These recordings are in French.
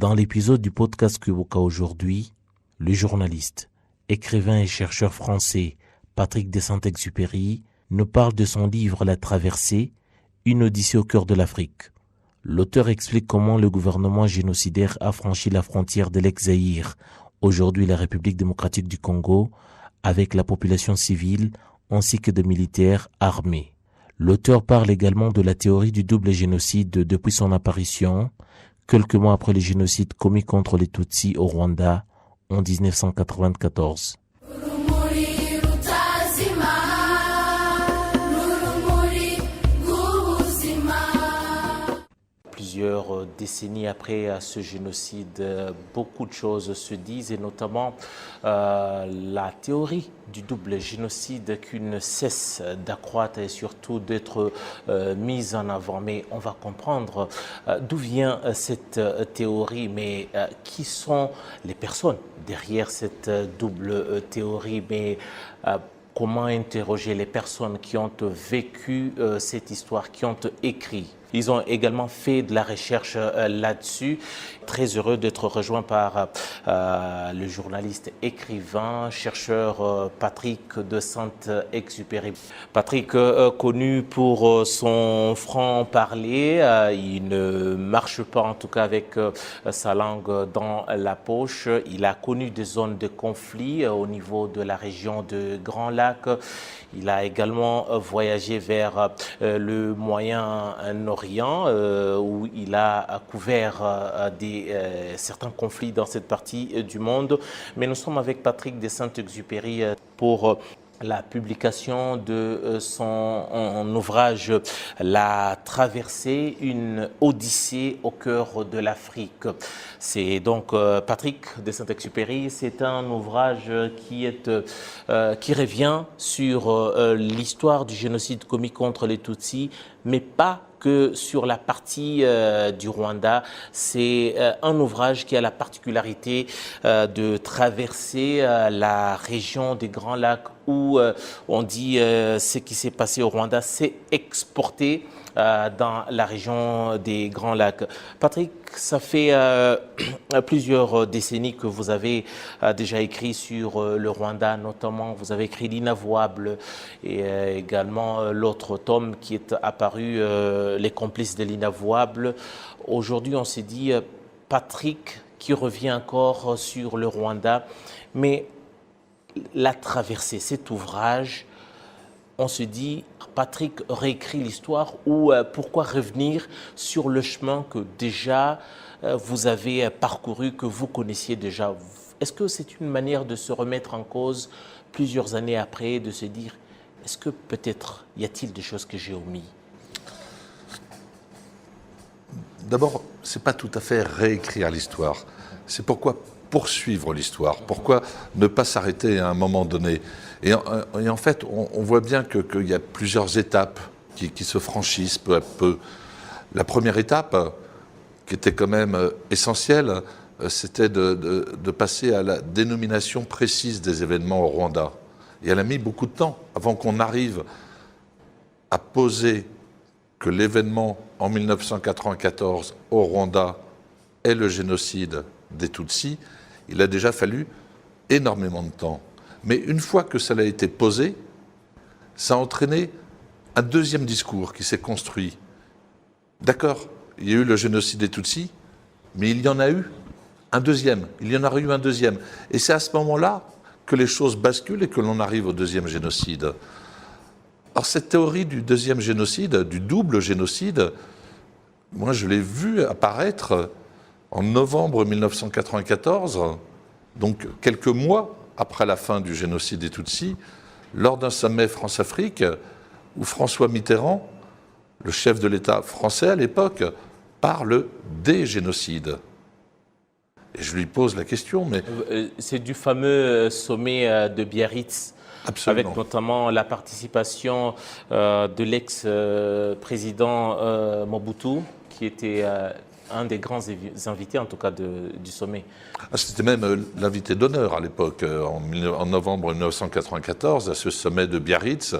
Dans l'épisode du podcast Kuboka aujourd'hui, le journaliste, écrivain et chercheur français Patrick de Saint-Exupéry nous parle de son livre La Traversée, une odyssée au cœur de l'Afrique. L'auteur explique comment le gouvernement génocidaire a franchi la frontière de l'ex-Zaïre, aujourd'hui la République démocratique du Congo, avec la population civile ainsi que de militaires armés. L'auteur parle également de la théorie du double génocide depuis son apparition, quelques mois après le génocide commis contre les Tutsis au Rwanda en 1994. Plusieurs décennies après ce génocide, beaucoup de choses se disent, et notamment la théorie du double génocide qui ne cesse d'accroître et surtout d'être mise en avant. Mais on va comprendre d'où vient cette théorie, mais qui sont les personnes derrière cette double théorie, mais comment interroger les personnes qui ont vécu cette histoire, qui ont écrit. Ils ont également fait de la recherche là-dessus. Très heureux d'être rejoint par le journaliste, écrivain, chercheur Patrick de Saint-Exupéry. Patrick, connu pour son franc-parler, il ne marche pas en tout cas avec sa langue dans la poche. Il a connu des zones de conflit au niveau de la région de Grand Lac. Il a également voyagé vers le Moyen-Orient où il a couvert certains conflits dans cette partie du monde. Mais nous sommes avec Patrick de Saint-Exupéry pour la publication de son ouvrage La Traversée, une odyssée au cœur de l'Afrique. C'est donc Patrick de Saint-Exupéry, c'est un ouvrage qui revient sur l'histoire du génocide commis contre les Tutsis, mais pas que sur la partie du Rwanda. C'est un ouvrage qui a la particularité de traverser la région des Grands Lacs où on dit ce qui s'est passé au Rwanda s'est exporté dans la région des Grands Lacs. Patrick, ça fait plusieurs décennies que vous avez déjà écrit sur le Rwanda, notamment vous avez écrit L'Inavouable et également l'autre tome qui est apparu, Les complices de l'Inavouable. Aujourd'hui, on s'est dit, Patrick qui revient encore sur le Rwanda, mais La Traversée, cet ouvrage, on se dit, Patrick réécrit l'histoire ou pourquoi revenir sur le chemin que déjà vous avez parcouru, que vous connaissiez déjà? Est-ce que c'est une manière de se remettre en cause plusieurs années après, de se dire, est-ce que peut-être y a-t-il des choses que j'ai omis? D'abord, ce n'est pas tout à fait réécrire l'histoire. C'est pourquoi poursuivre l'histoire, pourquoi ne pas s'arrêter à un moment donné. Et en fait, on voit bien qu'il y a plusieurs étapes qui se franchissent peu à peu. La première étape, qui était quand même essentielle, c'était de passer à la dénomination précise des événements au Rwanda. Et elle a mis beaucoup de temps avant qu'on arrive à poser que l'événement en 1994 au Rwanda est le génocide des Tutsis. Il a déjà fallu énormément de temps. Mais une fois que ça a été posé, ça a entraîné un deuxième discours qui s'est construit. D'accord, il y a eu le génocide des Tutsis, mais il y en a eu un deuxième. Il y en a eu un deuxième. Et c'est à ce moment-là que les choses basculent et que l'on arrive au deuxième génocide. Alors cette théorie du deuxième génocide, du double génocide, moi je l'ai vu apparaître en novembre 1994, donc quelques mois après la fin du génocide des Tutsis, lors d'un sommet France-Afrique où François Mitterrand, le chef de l'État français à l'époque, parle des génocides. Et je lui pose la question, mais... C'est du fameux sommet de Biarritz. Absolument. Avec notamment la participation de l'ex-président Mobutu, qui était un des grands invités, en tout cas, du sommet. C'était même l'invité d'honneur à l'époque, en novembre 1994, à ce sommet de Biarritz.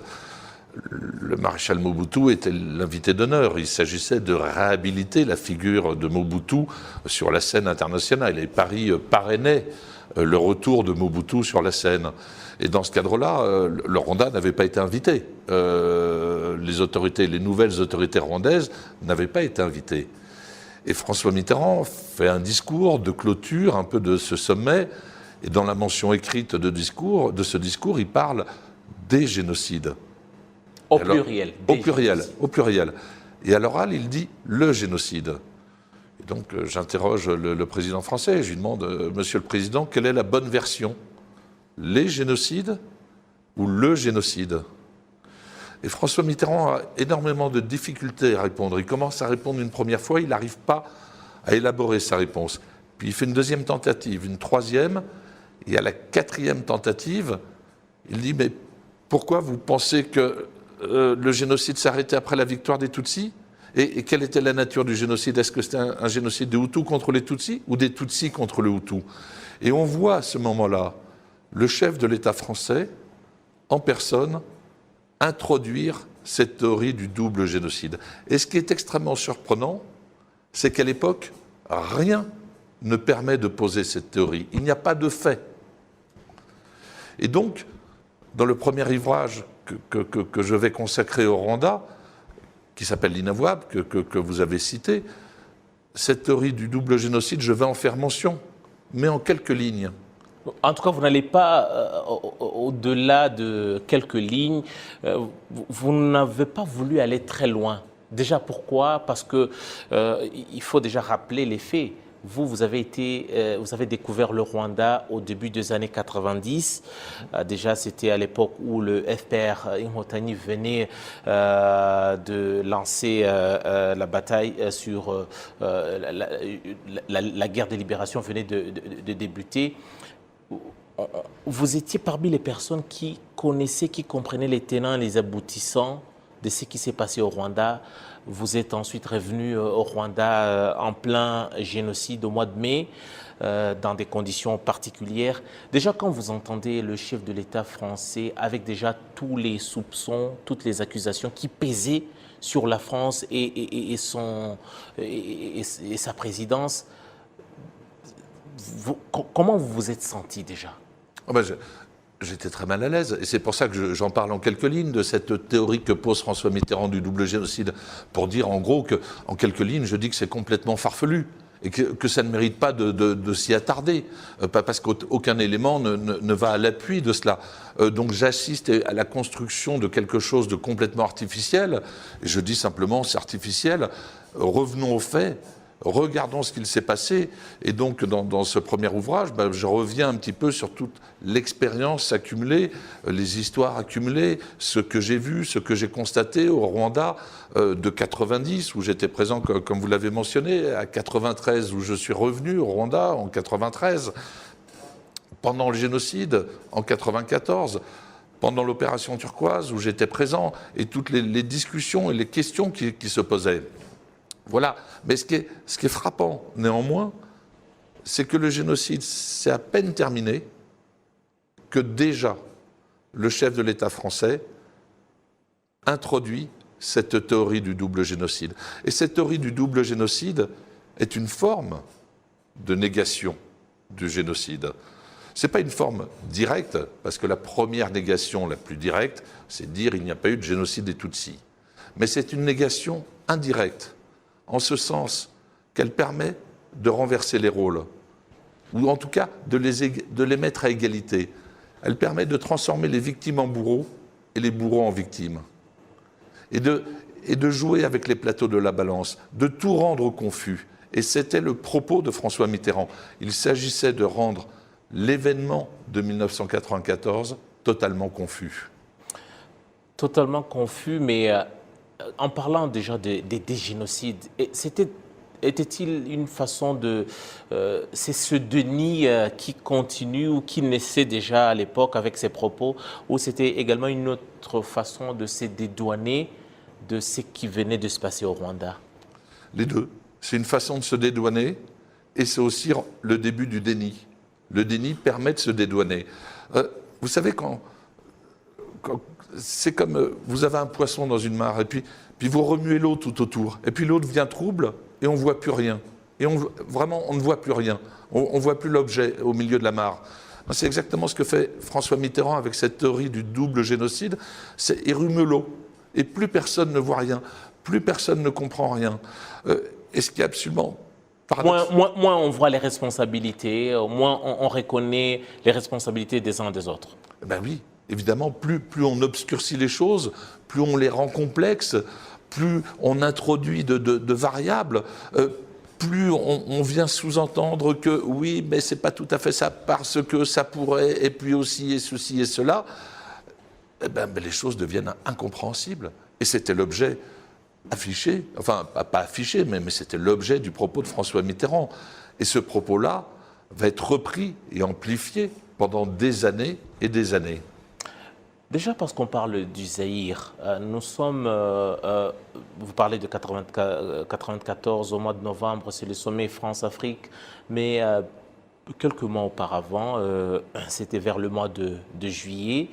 le maréchal Mobutu était l'invité d'honneur. Il s'agissait de réhabiliter la figure de Mobutu sur la scène internationale. Et Paris parrainait le retour de Mobutu sur la scène. Et dans ce cadre-là, le Rwanda n'avait pas été invité. Les nouvelles autorités rwandaises n'avaient pas été invitées. Et François Mitterrand fait un discours de clôture un peu de ce sommet. Et dans la mention écrite de ce discours, il parle des génocides. Au pluriel. Au pluriel. Et à l'oral, il dit le génocide. Et donc, j'interroge le président français. Je lui demande, Monsieur le Président, quelle est la bonne version? Les génocides ou le génocide? Et François Mitterrand a énormément de difficultés à répondre. Il commence à répondre une première fois, il n'arrive pas à élaborer sa réponse. Puis il fait une deuxième tentative, une troisième, et à la quatrième tentative, il dit, mais pourquoi vous pensez que le génocide s'arrêtait après la victoire des Tutsis? Et quelle était la nature du génocide? Est-ce que c'était un génocide des Hutus contre les Tutsis ou des Tutsis contre les Hutus? Et on voit à ce moment-là le chef de l'État français, en personne, introduire cette théorie du double génocide. Et ce qui est extrêmement surprenant, c'est qu'à l'époque, rien ne permet de poser cette théorie. Il n'y a pas de fait. Et donc, dans le premier ouvrage que je vais consacrer au Rwanda, qui s'appelle L'Inavouable, que vous avez cité, cette théorie du double génocide, je vais en faire mention, mais en quelques lignes. En tout cas, vous n'allez pas au-delà de quelques lignes. Vous n'avez pas voulu aller très loin. Déjà, pourquoi? Parce que il faut déjà rappeler les faits. Vous avez découvert le Rwanda au début des années 90. Déjà, c'était à l'époque où le FPR Inkotanyi venait de lancer la bataille sur la guerre de libération venait de débuter. Vous étiez parmi les personnes qui connaissaient, qui comprenaient les tenants et les aboutissants de ce qui s'est passé au Rwanda. Vous êtes ensuite revenu au Rwanda en plein génocide au mois de mai, dans des conditions particulières. Déjà, quand vous entendez le chef de l'État français avec déjà tous les soupçons, toutes les accusations qui pesaient sur la France et sa présidence, comment vous vous êtes senti déjà? J'étais très mal à l'aise, et c'est pour ça que j'en parle en quelques lignes de cette théorie que pose François Mitterrand du double génocide, pour dire en gros qu'en quelques lignes, je dis que c'est complètement farfelu, et que ça ne mérite pas de s'y attarder, parce qu'aucun élément ne va à l'appui de cela. Donc j'assiste à la construction de quelque chose de complètement artificiel, et je dis simplement c'est artificiel, revenons aux faits. Regardons ce qu'il s'est passé. Et donc, dans ce premier ouvrage, je reviens un petit peu sur toute l'expérience accumulée, les histoires accumulées, ce que j'ai vu, ce que j'ai constaté au Rwanda de 90, où j'étais présent, comme vous l'avez mentionné, à 93, où je suis revenu au Rwanda en 93, pendant le génocide en 94, pendant l'opération turquoise, où j'étais présent, et toutes les discussions et les questions qui se posaient. Voilà. Mais ce qui est frappant, néanmoins, c'est que le génocide s'est à peine terminé que déjà le chef de l'État français introduit cette théorie du double génocide. Et cette théorie du double génocide est une forme de négation du génocide. Ce n'est pas une forme directe, parce que la première négation la plus directe, c'est de dire qu'il n'y a pas eu de génocide des Tutsis. Mais c'est une négation indirecte, en ce sens qu'elle permet de renverser les rôles, ou en tout cas de les mettre à égalité. Elle permet de transformer les victimes en bourreaux et les bourreaux en victimes, et de jouer avec les plateaux de la balance, de tout rendre confus. Et c'était le propos de François Mitterrand. Il s'agissait de rendre l'événement de 1994 totalement confus. Totalement confus, mais en parlant déjà des génocides, était-il une façon de... c'est ce déni qui continue ou qui naissait déjà à l'époque avec ses propos, ou c'était également une autre façon de se dédouaner de ce qui venait de se passer au Rwanda? Les deux. C'est une façon de se dédouaner et c'est aussi le début du déni. Le déni permet de se dédouaner. Vous savez, c'est comme vous avez un poisson dans une mare et puis vous remuez l'eau tout autour et puis l'eau devient trouble et on ne voit plus rien. Et vraiment, on ne voit plus rien. On ne voit plus l'objet au milieu de la mare. C'est exactement ce que fait François Mitterrand avec cette théorie du double génocide. Il remuait l'eau et plus personne ne voit rien, plus personne ne comprend rien. Et ce qui est absolument paradoxal. Moins on voit les responsabilités, moins on reconnaît les responsabilités des uns des autres. Ben oui. Évidemment, plus on obscurcit les choses, plus on les rend complexes, plus on introduit de variables, plus on vient sous-entendre que oui, mais c'est pas tout à fait ça parce que ça pourrait, et puis aussi et ceci et cela, eh ben, les choses deviennent incompréhensibles. Et c'était l'objet affiché, enfin pas affiché, mais c'était l'objet du propos de François Mitterrand. Et ce propos-là va être repris et amplifié pendant des années et des années. Déjà parce qu'on parle du Zaïre, nous sommes, vous parlez de 94 au mois de novembre, c'est le sommet France-Afrique, mais quelques mois auparavant, c'était vers le mois de juillet,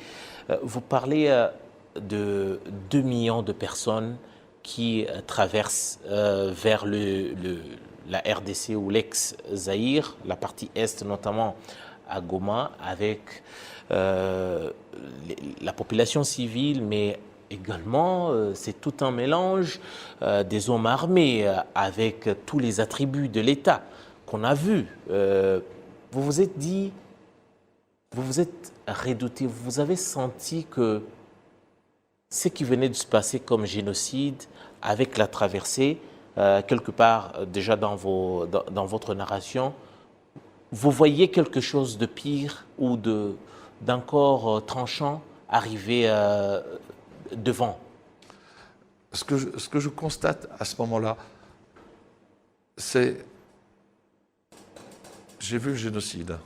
vous parlez de 2 millions de personnes qui traversent vers la RDC ou l'ex-Zaïre, la partie est notamment à Goma, avec la population civile, mais également c'est tout un mélange des hommes armés avec tous les attributs de l'État qu'on a vus. Vous vous êtes dit, vous vous êtes redouté, vous avez senti que ce qui venait de se passer comme génocide avec la traversée, quelque part déjà dans votre narration, vous voyez quelque chose de pire ou d'encore tranchant arriver devant? Ce que je constate à ce moment-là, c'est... J'ai vu le génocide.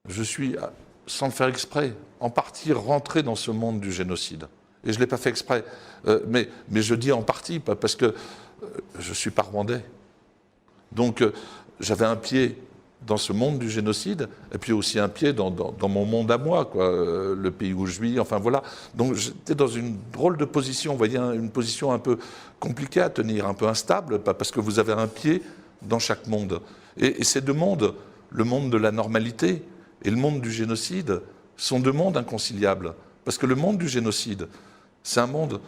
Je suis, sans le faire exprès, en partie rentré dans ce monde du génocide. Et je ne l'ai pas fait exprès. Mais je dis en partie, parce que je ne suis pas rwandais. Donc j'avais un pied dans ce monde du génocide, et puis aussi un pied dans mon monde à moi, quoi, le pays où je vis, enfin voilà. Donc j'étais dans une drôle de position, vous voyez, une position un peu compliquée à tenir, un peu instable, parce que vous avez un pied dans chaque monde. Et ces deux mondes, le monde de la normalité et le monde du génocide, sont deux mondes inconciliables. Parce que le monde du génocide, c'est un monde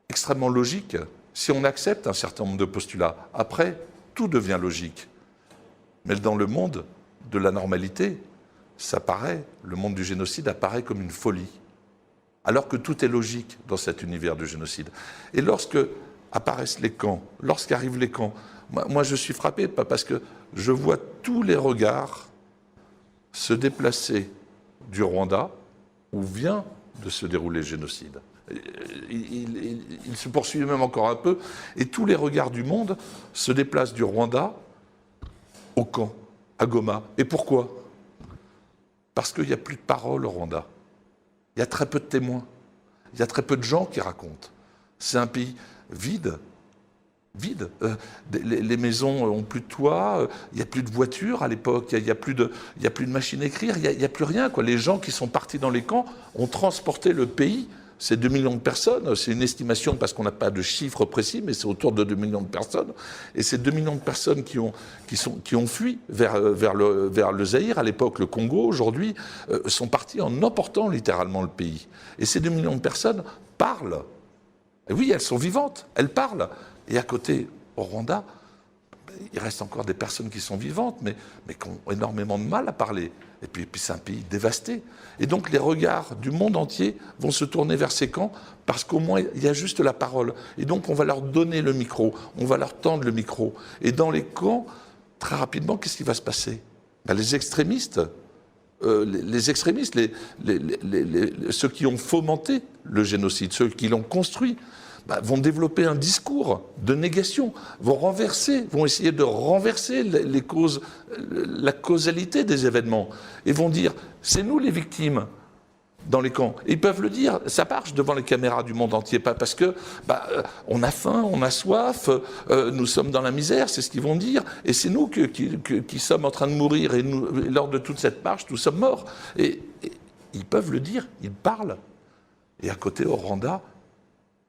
extrêmement logique, si on accepte un certain nombre de postulats. Après, tout devient logique. Mais dans le monde de la normalité, le monde du génocide apparaît comme une folie. Alors que tout est logique dans cet univers du génocide. Et lorsque apparaissent les camps, lorsqu'arrivent les camps, moi je suis frappé parce que je vois tous les regards se déplacer du Rwanda, où vient de se dérouler le génocide. Il se poursuit même encore un peu, et tous les regards du monde se déplacent du Rwanda au camp, à Goma. Et pourquoi? Parce qu'il n'y a plus de parole au Rwanda. Il y a très peu de témoins. Il y a très peu de gens qui racontent. C'est un pays vide. Vide. Les maisons n'ont plus de toit, il n'y a plus de voitures à l'époque, il n'y a plus de machines à écrire, il n'y a plus rien, quoi. Les gens qui sont partis dans les camps ont transporté le pays. C'est 2 millions de personnes, c'est une estimation parce qu'on n'a pas de chiffre précis, mais c'est autour de 2 millions de personnes. Et ces 2 millions de personnes qui ont fui vers le Zaïre, à l'époque le Congo, aujourd'hui, sont partis en emportant littéralement le pays. Et ces 2 millions de personnes parlent. Et oui, elles sont vivantes, elles parlent. Et à côté, au Rwanda, il reste encore des personnes qui sont vivantes, mais qui ont énormément de mal à parler. Et puis c'est un pays dévasté. Et donc les regards du monde entier vont se tourner vers ces camps, parce qu'au moins il y a juste la parole. Et donc on va leur donner le micro, on va leur tendre le micro. Et dans les camps, très rapidement, qu'est-ce qui va se passer? Les extrémistes, ceux qui ont fomenté le génocide, ceux qui l'ont construit, vont développer un discours de négation, vont essayer de renverser la causalité des événements, et vont dire « c'est nous les victimes » dans les camps. Et ils peuvent le dire, ça marche devant les caméras du monde entier, pas parce que on a faim, on a soif, nous sommes dans la misère, c'est ce qu'ils vont dire, et c'est nous qui sommes en train de mourir, et lors de toute cette marche, nous sommes morts. Et ils peuvent le dire, ils parlent. Et à côté, au Rwanda,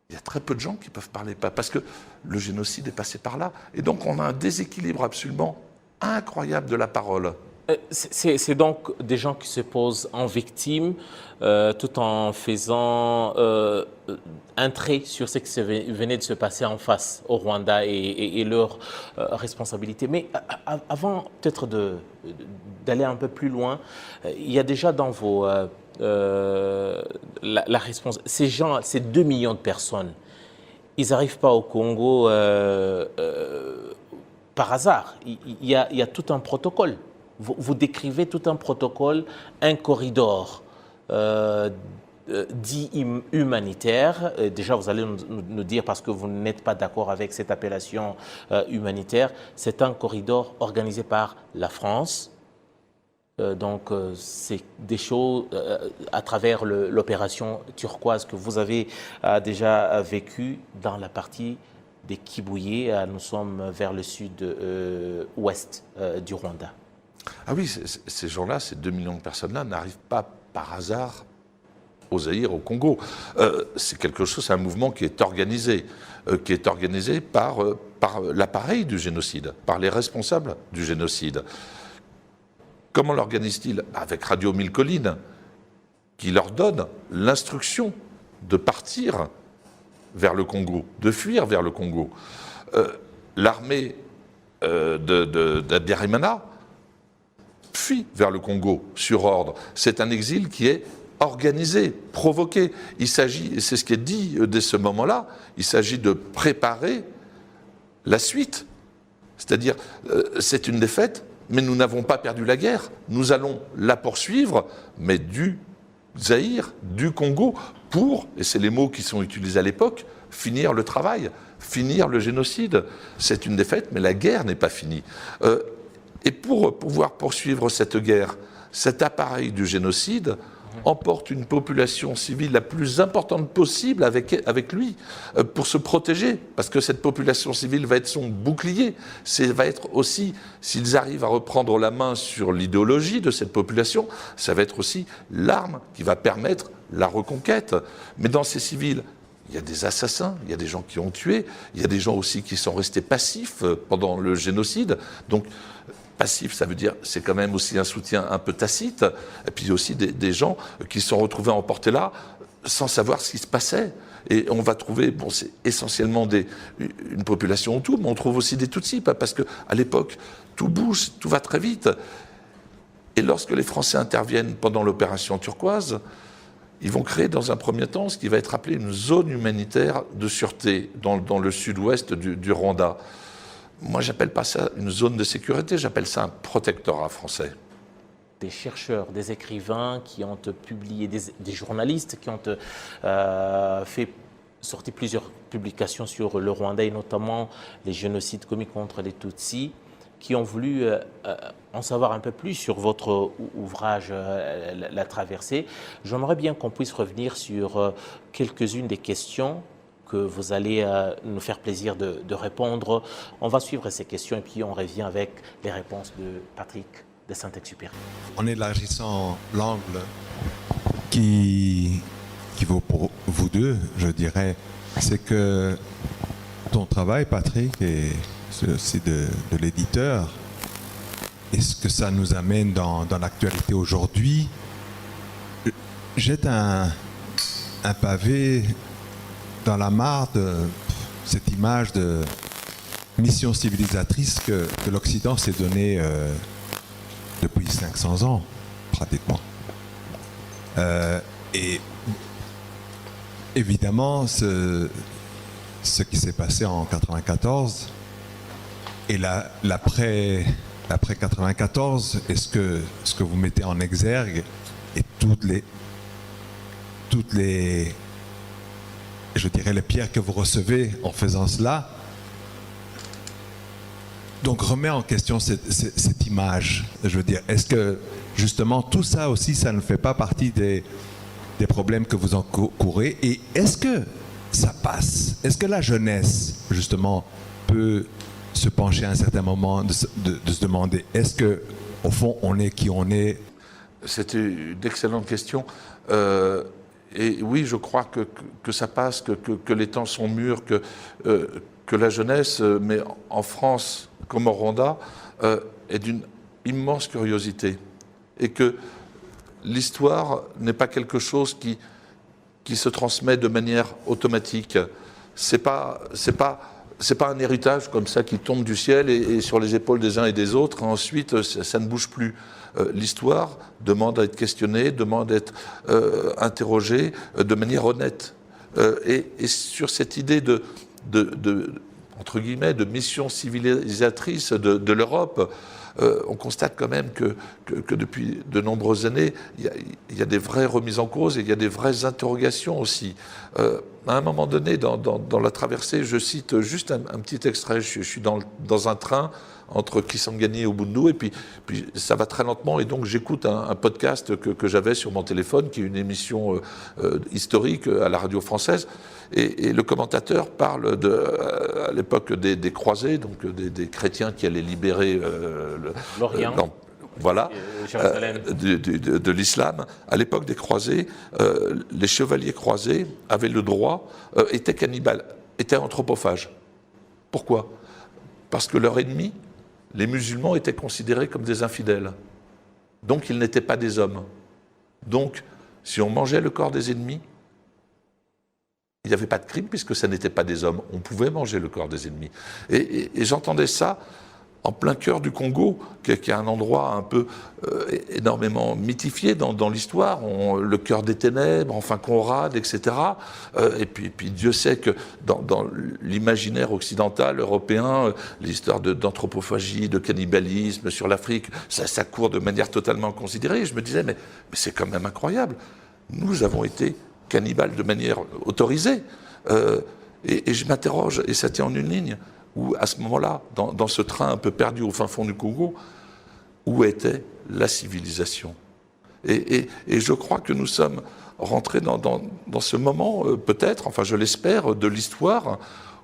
il y a très peu de gens qui peuvent parler, parce que le génocide est passé par là. Et donc on a un déséquilibre absolument incroyable de la parole. C'est donc des gens qui se posent en victime tout en faisant un trait sur ce qui venait de se passer en face au Rwanda et leurs responsabilités. Mais avant peut-être d'aller un peu plus loin, il y a déjà dans vos... la réponse. Ces gens, ces 2 millions de personnes, ils n'arrivent pas au Congo par hasard. Il y a tout un protocole. Vous décrivez tout un protocole, un corridor dit humanitaire. Déjà, vous allez nous dire, parce que vous n'êtes pas d'accord avec cette appellation humanitaire, c'est un corridor organisé par la France. Donc, c'est des choses à travers l'opération turquoise que vous avez déjà vécue dans la partie des Kibuye. Nous sommes vers le sud-ouest du Rwanda. Ah oui, ces gens-là, ces 2 millions de personnes-là, n'arrivent pas par hasard au Zaïre, au Congo. C'est quelque chose, c'est un mouvement qui est organisé par l'appareil du génocide, par les responsables du génocide. Comment l'organise-t-il? Avec Radio Mille Collines, qui leur donne l'instruction de partir vers le Congo, de fuir vers le Congo. L'armée d'Habyarimana fuit vers le Congo sur ordre. C'est un exil qui est organisé, provoqué. Il s'agit, et c'est ce qui est dit dès ce moment-là, il s'agit de préparer la suite. C'est-à-dire, c'est une défaite, mais nous n'avons pas perdu la guerre. Nous allons la poursuivre, mais du Zaïre, du Congo, pour, et c'est les mots qui sont utilisés à l'époque, finir le travail, finir le génocide. C'est une défaite, mais la guerre n'est pas finie. Et pour pouvoir poursuivre cette guerre, cet appareil du génocide emporte une population civile la plus importante possible avec lui pour se protéger, parce que cette population civile va être son bouclier. Va être aussi, s'ils arrivent à reprendre la main sur l'idéologie de cette population, ça va être aussi l'arme qui va permettre la reconquête. Mais dans ces civils, il y a des assassins, il y a des gens qui ont tué, il y a des gens aussi qui sont restés passifs pendant le génocide. Donc, passif, ça veut dire, c'est quand même aussi un soutien un peu tacite, et puis aussi des gens qui se sont retrouvés emportés là sans savoir ce qui se passait. Et on va trouver, bon, c'est essentiellement une population Hutu, mais on trouve aussi des Tutsis, parce qu'à l'époque, tout bouge, tout va très vite. Et lorsque les Français interviennent pendant l'opération turquoise, ils vont créer dans un premier temps ce qui va être appelé une zone humanitaire de sûreté dans le sud-ouest du Rwanda. Moi, j'appelle pas ça une zone de sécurité, j'appelle ça un protectorat français. Des chercheurs, des écrivains qui ont publié, des journalistes qui ont fait sortir plusieurs publications sur le Rwanda et notamment les génocides commis contre les Tutsis, qui ont voulu en savoir un peu plus sur votre ouvrage La Traversée. J'aimerais bien qu'on puisse revenir sur quelques-unes des questions que vous allez nous faire plaisir de répondre. On va suivre ces questions et puis on revient avec les réponses de Patrick de Saint-Exupéry. En élargissant l'angle qui vaut pour vous deux, je dirais, c'est que ton travail, Patrick, et aussi de l'éditeur, et ce que ça nous amène dans l'actualité aujourd'hui, jette un pavé dans la mare de cette image de mission civilisatrice que l'Occident s'est donnée depuis 500 ans, pratiquement. Et évidemment, ce qui s'est passé en 1994 et l'après 1994, et ce que vous mettez en exergue, et toutes les je dirais les pierres que vous recevez en faisant cela, donc remet en question cette image. Je veux dire, est-ce que justement tout ça aussi, ça ne fait pas partie des problèmes que vous encourez? Et est-ce que ça passe? Est-ce que la jeunesse, justement, peut se pencher à un certain moment de se demander, est-ce que au fond on est qui on est? C'était une excellente question. Et oui, je crois que ça passe, que les temps sont mûrs, que la jeunesse, mais en France comme au Rwanda, est d'une immense curiosité. Et que l'histoire n'est pas quelque chose qui se transmet de manière automatique. C'est pas un héritage comme ça qui tombe du ciel et sur les épaules des uns et des autres. Ensuite, ça ne bouge plus. L'histoire demande à être questionnée, demande à être interrogée de manière honnête. Et sur cette idée entre guillemets, de mission civilisatrice de l'Europe, on constate quand même que depuis de nombreuses années, il y a des vraies remises en cause et il y a des vraies interrogations aussi. À un moment donné, dans la traversée, je cite juste un petit extrait. Je suis dans un train entre Kisangani et Ubundu, et puis ça va très lentement, et donc j'écoute un podcast que j'avais sur mon téléphone, qui est une émission historique à la radio française, et le commentateur parle à l'époque des croisés, donc des chrétiens qui allaient libérer l'Orient. Voilà, de l'islam. À l'époque des croisés, les chevaliers croisés avaient le droit, étaient cannibales, étaient anthropophages. Pourquoi? Parce que leur ennemi, les musulmans, étaient considérés comme des infidèles. Donc ils n'étaient pas des hommes. Donc, si on mangeait le corps des ennemis, il n'y avait pas de crime puisque ça n'était pas des hommes. On pouvait manger le corps des ennemis. Et j'entendais ça en plein cœur du Congo, qui est un endroit un peu énormément mythifié dans l'histoire, le cœur des ténèbres, enfin Conrad, etc. Et puis Dieu sait que dans l'imaginaire occidental, européen, l'histoire d'anthropophagie, de cannibalisme sur l'Afrique, ça court de manière totalement considérée. Et je me disais, mais c'est quand même incroyable. Nous avons été cannibales de manière autorisée. Et je m'interroge, et ça tient en une ligne, où à ce moment-là, dans ce train un peu perdu au fin fond du Congo, où était la civilisation? Et je crois que nous sommes rentrés dans ce moment, peut-être, enfin je l'espère, de l'histoire,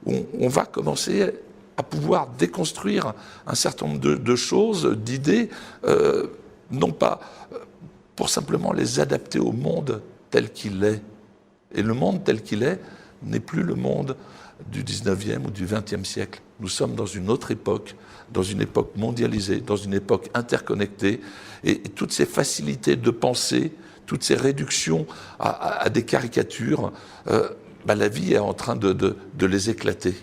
où on va commencer à pouvoir déconstruire un certain nombre de choses, d'idées, non pas pour simplement les adapter au monde tel qu'il est. Et le monde tel qu'il est n'est plus le monde du 19e ou du 20e siècle. Nous sommes dans une autre époque, dans une époque mondialisée, dans une époque interconnectée, et toutes ces facilités de pensée, toutes ces réductions à des caricatures, la vie est en train de les éclater.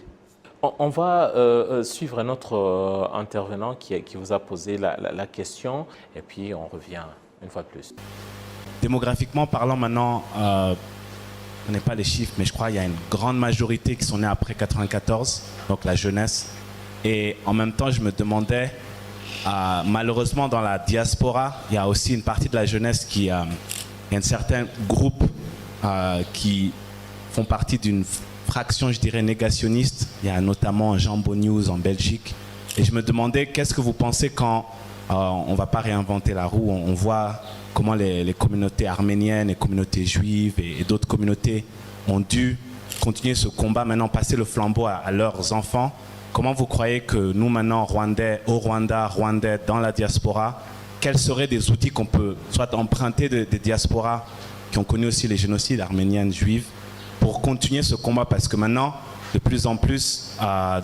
On va suivre un autre intervenant qui vous a posé la question, et puis on revient une fois de plus. Démographiquement parlant maintenant, je ne connais pas les chiffres, mais je crois qu'il y a une grande majorité qui sont nés après 94, donc la jeunesse. Et en même temps, je me demandais, malheureusement dans la diaspora, il y a aussi une partie de la jeunesse il y a un certain groupe qui font partie d'une fraction, je dirais, négationniste. Il y a notamment Jambo News en Belgique. Et je me demandais, qu'est-ce que vous pensez quand on ne va pas réinventer la roue, on voit comment les communautés arméniennes, les communautés juives et d'autres communautés ont dû continuer ce combat, maintenant passer le flambeau à leurs enfants. Comment vous croyez que nous maintenant, Rwandais, au Rwanda, Rwandais, dans la diaspora, quels seraient des outils qu'on peut soit emprunter des diasporas qui ont connu aussi les génocides arméniennes, juives, pour continuer ce combat? Parce que maintenant, de plus en plus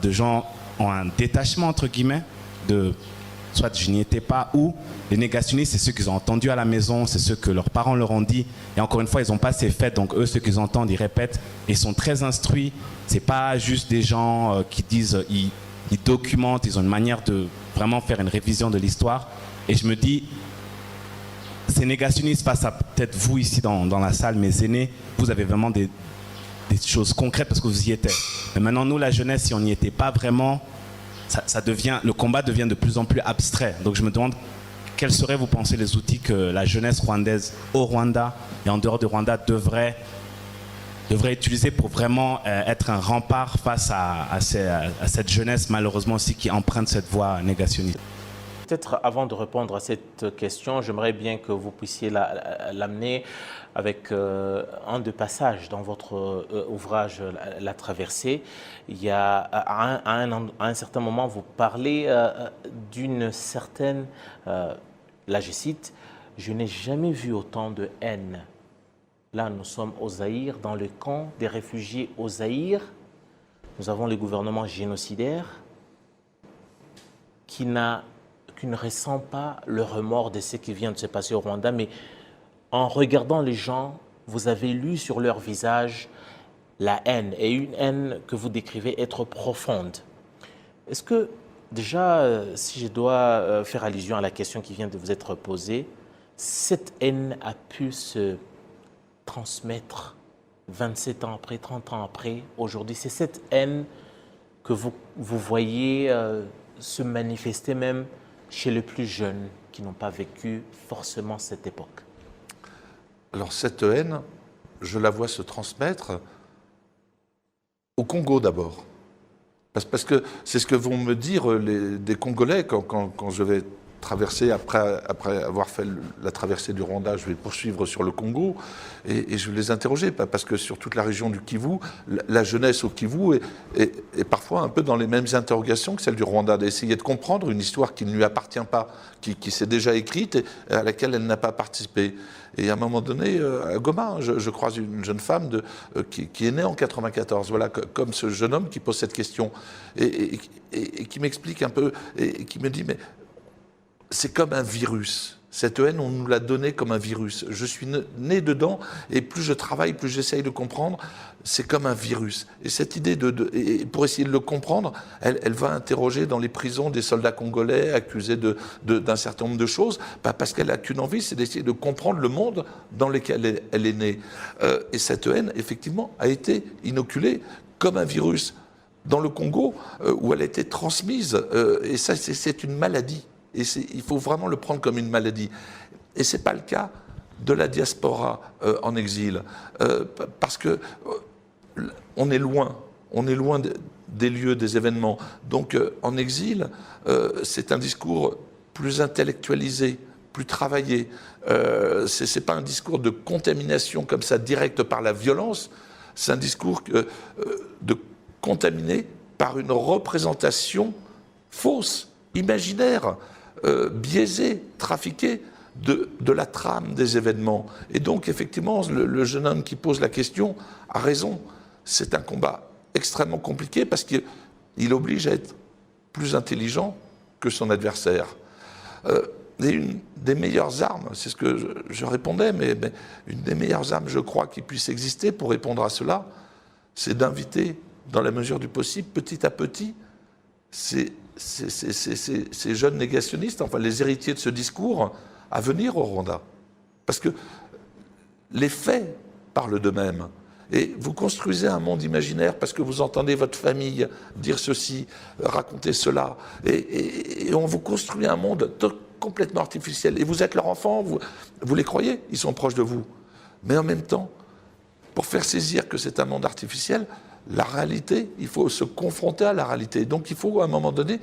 de gens ont un détachement, entre guillemets, de soit je n'y étais pas, ou les négationnistes, c'est ceux qu'ils ont entendus à la maison, c'est ceux que leurs parents leur ont dit, et encore une fois, ils n'ont pas ces faits, donc eux, ceux qu'ils entendent, ils répètent, et ils sont très instruits. C'est pas juste des gens qui disent, ils documentent, ils ont une manière de vraiment faire une révision de l'histoire, et je me dis, ces négationnistes, face à peut-être vous ici dans la salle, mes aînés, vous avez vraiment des choses concrètes parce que vous y étiez. Mais maintenant, nous, la jeunesse, si on n'y était pas vraiment, le combat devient de plus en plus abstrait. Donc je me demande quels seraient, vous pensez, les outils que la jeunesse rwandaise au Rwanda et en dehors du Rwanda devrait utiliser pour vraiment être un rempart face à cette jeunesse malheureusement aussi qui emprunte cette voie négationniste. Peut-être avant de répondre à cette question, j'aimerais bien que vous puissiez l'amener avec un des passages dans votre ouvrage La Traversée. Il y a, à un certain moment, vous parlez d'une certaine, là je cite, Je n'ai jamais vu autant de haine. Là, nous sommes au Zaïre, dans le camp des réfugiés au Zaïre. Nous avons le gouvernement génocidaire qui ne ressent pas le remords de ce qui vient de se passer au Rwanda, mais en regardant les gens, vous avez lu sur leur visage la haine, et une haine que vous décrivez être profonde. Est-ce que, déjà, si je dois faire allusion à la question qui vient de vous être posée, cette haine a pu se transmettre 27 ans après, 30 ans après, aujourd'hui? C'est cette haine que vous voyez se manifester même chez les plus jeunes qui n'ont pas vécu forcément cette époque? Alors cette haine, je la vois se transmettre au Congo d'abord. Parce que c'est ce que vont me dire des Congolais quand je vais traverser, après avoir fait la traversée du Rwanda, je vais poursuivre sur le Congo et je vais les interroger, parce que sur toute la région du Kivu, la jeunesse au Kivu est parfois un peu dans les mêmes interrogations que celle du Rwanda, d'essayer de comprendre une histoire qui ne lui appartient pas, qui s'est déjà écrite et à laquelle elle n'a pas participé. Et à un moment donné, à Goma, je croise une jeune femme qui est née en 94, voilà, comme ce jeune homme qui pose cette question et qui m'explique un peu et qui me dit, mais c'est comme un virus. Cette haine, on nous l'a donnée comme un virus. Je suis né dedans, et plus je travaille, plus j'essaye de comprendre, c'est comme un virus. Et cette idée et pour essayer de le comprendre, elle va interroger dans les prisons des soldats congolais accusés d'un certain nombre de choses, parce qu'elle n'a qu'une envie, c'est d'essayer de comprendre le monde dans lequel elle est née. Et cette haine, effectivement, a été inoculée comme un virus dans le Congo, où elle a été transmise. Et ça, c'est une maladie. Et il faut vraiment le prendre comme une maladie. Et ce n'est pas le cas de la diaspora en exil, parce que on est loin des lieux, des événements. Donc en exil, c'est un discours plus intellectualisé, plus travaillé. Ce n'est pas un discours de contamination comme ça, directe par la violence, c'est un discours de contaminé par une représentation fausse, imaginaire, biaisé, trafiqué de la trame des événements. Et donc, effectivement, le jeune homme qui pose la question a raison. C'est un combat extrêmement compliqué parce qu'il oblige à être plus intelligent que son adversaire. Et une des meilleures armes, c'est ce que je répondais, mais une des meilleures armes, je crois, qui puisse exister pour répondre à cela, c'est d'inviter, dans la mesure du possible, petit à petit, ces jeunes négationnistes, enfin les héritiers de ce discours, à venir au Rwanda. Parce que les faits parlent d'eux-mêmes. Et vous construisez un monde imaginaire parce que vous entendez votre famille dire ceci, raconter cela. Et on vous construit un monde complètement artificiel. Et vous êtes leur enfant, vous les croyez, ils sont proches de vous. Mais en même temps, pour faire saisir que c'est un monde artificiel, la réalité, il faut se confronter à la réalité. Donc il faut à un moment donné